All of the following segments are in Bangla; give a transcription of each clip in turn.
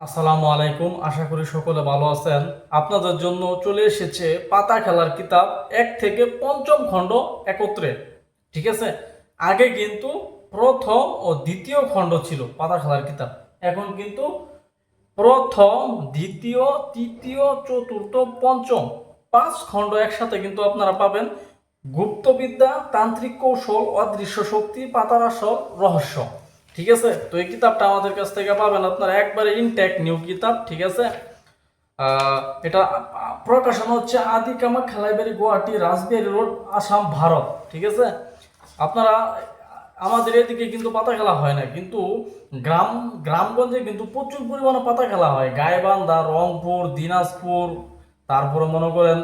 আসসালামু আলাইকুম, আশা করি সকলে ভালো আছেন। আপনাদের জন্য চলে এসেছে পাতা খেলার কিতাব 1 থেকে 5ম খণ্ড একত্রে। ঠিক আছে, আগে কিন্তু প্রথম ও দ্বিতীয় খণ্ড ছিল পাতা খেলার কিতাব। এখন কিন্তু প্রথম, দ্বিতীয়, তৃতীয়, চতুর্থ, পঞ্চম 5 খণ্ড একসাথে কিন্তু আপনারা পাবেন। গুপ্তবিদ্যা, তান্ত্রিক কৌশল, অদৃশ্য শক্তি, পাতার আসল রহস্য। ঠিক আছে, তো এই কিতাবটা আমাদের কাছ থেকে পাবেন আপনারা একবারে ইনটেক নিউ কিতাব। ঠিক আছে, এটা প্রকাশন হচ্ছে আদি কামাখ্যা লাইব্রেরি, গুয়াহাটি, রাসবিহারী রোড, আসাম, ভারত। ঠিক আছে, আপনারা আমাদের এদিকে কিন্তু পাতা খেলা হয় না, কিন্তু গ্রামগঞ্জে কিন্তু প্রচুর পরিমাণে পাতা খেলা হয়। গাইবান্ধা, রংপুর, দিনাজপুর, তারপরে মনে করেন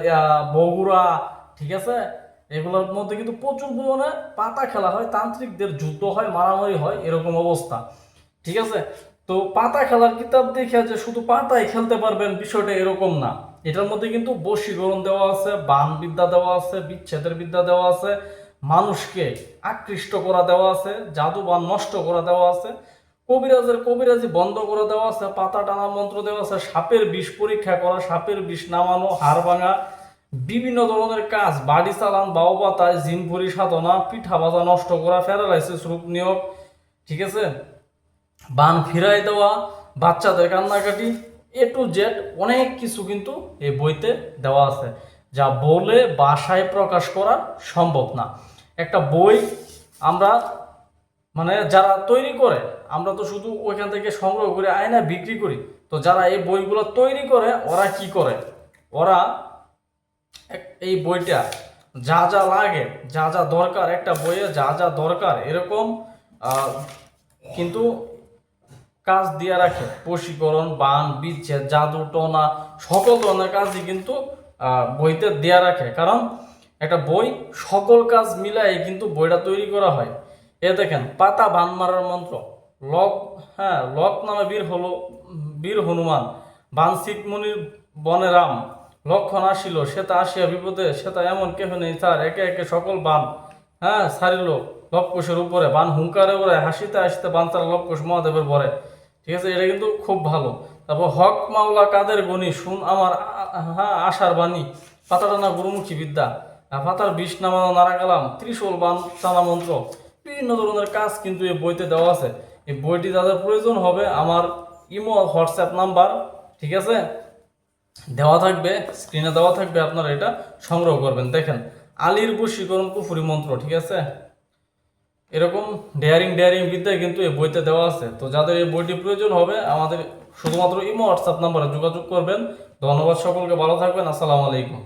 বগুড়া। ঠিক আছে, এগুলোর মধ্যে কিন্তু প্রচুর পরিমাণে পাতা খেলা হয়, তান্ত্রিকদের যুদ্ধ হয়, মারামারি হয়, এরকম অবস্থা। ঠিক আছে, তো পাতা খেলার কিতাব দেখে যে শুধু পাতায় খেলতে পারবেন বিষয়টা এরকম না। এটার মধ্যে কিন্তু বশীকরণ দেওয়া আছে, বান বিদ্যা দেওয়া আছে, বিচ্ছেদের বিদ্যা দেওয়া আছে, মানুষকে আকৃষ্ট করা দেওয়া আছে, জাদু বান নষ্ট করা দেওয়া আছে, কবিরাজের কবিরাজি বন্ধ করে দেওয়া আছে, পাতা টানা মন্ত্র দেওয়া আছে, সাপের বিষ পরীক্ষা করা, সাপের বিষ নামানো, হাড় ভাঙা, বিভিন্ন ধরনের কাজ, বাড়ি চালান, বাউ পাতায় জিনপুরি সাধনা, পিঠা ভাজা নষ্ট করা, প্যারালাইসিস রূপ নিয়োগ। ঠিক আছে, বান ফিরাই দেওয়া, বাচ্চাদের কান্নাকাটি, এ টু জেড অনেক কিছু কিন্তু এই বইতে দেওয়া আছে, যা বলে ভাষায় প্রকাশ করা সম্ভব না। একটা বই আমরা মানে যারা তৈরি করে, আমরা তো শুধু ওইখান থেকে সংগ্রহ করে আয়না বিক্রি করি। তো যারা এই বইগুলো তৈরি করে ওরা কি করে, ওরা এই বইটা যা যা লাগে, যা যা দরকার, একটা বইয়ে যা যা দরকার এরকম কিন্তু কাজ দিয়ে রাখে। বশীকরণ, বান, বিচ্ছেদ, জাদু টোনা, সকল ধরনের কাজই কিন্তু বইতে দেয়া রাখে। কারণ একটা বই সকল কাজ মিলাই কিন্তু বইটা তৈরি করা হয়। এ দেখেন, পাতা বান মারার মন্ত্র, লক, হ্যাঁ, লক নামে বীর হনুমান, বান শিখমুনির বনে রাম, লক্ষণ আসিল শ্বেতা আসিয়া বিপদে, শ্বেতা এমন কেহ নেই তার, একে একে সকল বান, হ্যাঁ, সারিল লবকুশের উপরে, বান হুঙ্কারে ওরে, হাসিতে হাসিতে বান তারা লবকুশ মহাদেবের ভরে। ঠিক আছে, এটা কিন্তু খুব ভালো। তারপর হক মাওলা কাদের গণি, শুন আমার হ্যাঁ আশার বাণী, পাতা টানা গুরুমুখী বিদ্যা, পাতার বিষ নামানো নারা কালাম, ত্রিশূল বান টানা মন্ত্র, বিভিন্ন ধরনের কাজ কিন্তু এই বইতে দেওয়া আছে। এই বইটি যাদের প্রয়োজন হবে, আমার ইমো হোয়াটসঅ্যাপ নাম্বার, ঠিক আছে, দেওয়া থাকবে, স্ক্রিনে দেওয়া থাকবে, আপনারা এটা সংগ্রহ করবেন। দেখেন, আলীর বশীকরণ কুফুরি মন্ত্র। ঠিক আছে, এরকম ডেয়ারিং বিদ্যা কিন্তু এই বইতে দেওয়া আছে। তো যাদের এই বইটি প্রয়োজন হবে, আমাদের শুধুমাত্র ইমো হোয়াটসঅ্যাপ নাম্বারে যোগাযোগ করবেন। ধন্যবাদ সকলকে, ভালো থাকবেন, আসসালামু আলাইকুম।